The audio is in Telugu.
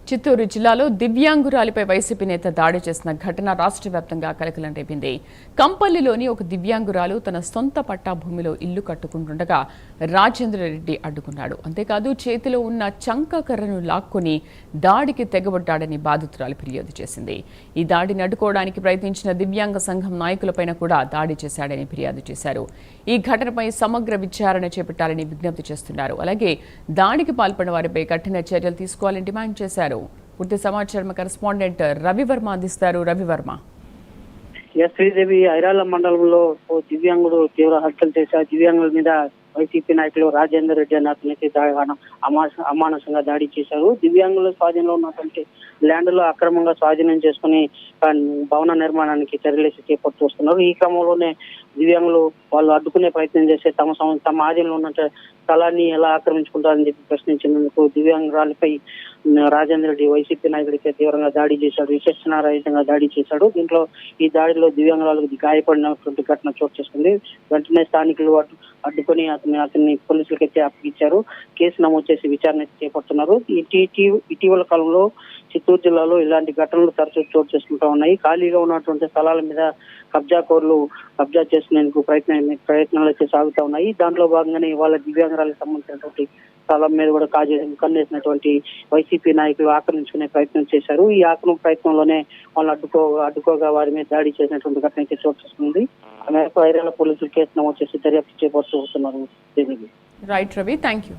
చిత్తూరు జిల్లాలో దివ్యాంగురాలిపై వైసీపీ నేత దాడి చేసిన ఘటన రాష్ట్ర వ్యాప్తంగా కలకలం రేపింది. కంపల్లిలోని ఒక దివ్యాంగురాలు తన సొంత పట్టా భూమిలో ఇల్లు కట్టుకుంటుండగా రాజేంద్రరెడ్డి అడ్డుకున్నాడు. అంతేకాదు చేతిలో ఉన్న చంక కర్రను లాక్కొని దాడికి తెగబడ్డాడని బాధితురాలు ఫిర్యాదు చేసింది. ఈ దాడిని అడ్డుకోవడానికి ప్రయత్నించిన దివ్యాంగ సంఘం నాయకులపైన కూడా దాడి చేశాడని ఫిర్యాదు చేశారు. ఈ ఘటనపై సమగ్ర విచారణ చేపట్టాలని విజ్ఞప్తి చేస్తున్నారు. అలాగే దాడికి పాల్పడిన వారిపై కఠిన చర్యలు తీసుకోవాలని డిమాండ్ చేశారు. పూర్తి సమాచారం కరెస్పాండెంట్ రవివర్మ అందిస్తారు. రవివర్మ. శ్రీదేవి ఐరాల మండలంలో ఓ దివ్యాంగుడు తీవ్ర హత్యలు చేశారు. దివ్యాంగుల మీద వైసీపీ నాయకులు రాజేందర్ రెడ్డి అనే అతనికి అమానుషంగా దాడి చేశారు. దివ్యాంగుల స్వాధీనంలో ఉన్నటువంటి ల్యాండ్ లో అక్రమంగా స్వాధీనం చేసుకుని భవన నిర్మాణానికి చర్యలు చేపడుతున్నారు. ఈ క్రమంలోనే దివ్యాంగులు వాళ్ళు అడ్డుకునే ప్రయత్నం చేస్తే తమ ఆధీనంలో ఉన్న స్థలాన్ని ఎలా ఆక్రమించుకుంటారని చెప్పి ప్రశ్నించినందుకు దివ్యాంగురాలపై రాజేంద్ర రెడ్డి వైసీపీ నాయకుడికి తీవ్రంగా దాడి చేశాడు. విచక్షణారహితంగా దాడి చేశాడు. దీంట్లో ఈ దాడిలో దివ్యాంగురాలకు గాయపడినటువంటి ఘటన చోటు చేసుకుంది. వెంటనే స్థానికులు అడ్డుకొని అతన్ని పోలీసులకైతే అప్పగించారు. కేసు నమోదు చేసి విచారణ చేపడుతున్నారు. ఇటీవల కాలంలో చిత్తూరు జిల్లాలో ఇలాంటి ఘటనలు తరచూ చోటు చేసుకుంటూ ఉన్నాయి. ఖాళీగా ఉన్నటువంటి స్థలాల మీద కబ్జాకోర్లు కబ్జా చేసుకునేందుకు ప్రయత్నాలు అయితే సాగుతూ ఉన్నాయి. దాంట్లో భాగంగానే ఇవాళ దివ్యాంగురాలకు సంబంధించినటువంటి స్థలం మీద కూడా కన్నేసినటువంటి వైసీపీ నాయకులు ఆక్రమించుకునే ప్రయత్నం చేశారు. ఈ ఆక్రమణ ప్రయత్నంలోనే వాళ్ళు అడ్డుకోగా వారి మీద దాడి చేసినటువంటి ఘటన అయితే చోటు చేసుకుంది. ఆ మేరకు ఐరాల పోలీసులు కేసు నమోదు చేసి దర్యాప్తు చేపడుతున్నారు. Right Ravi, thank you.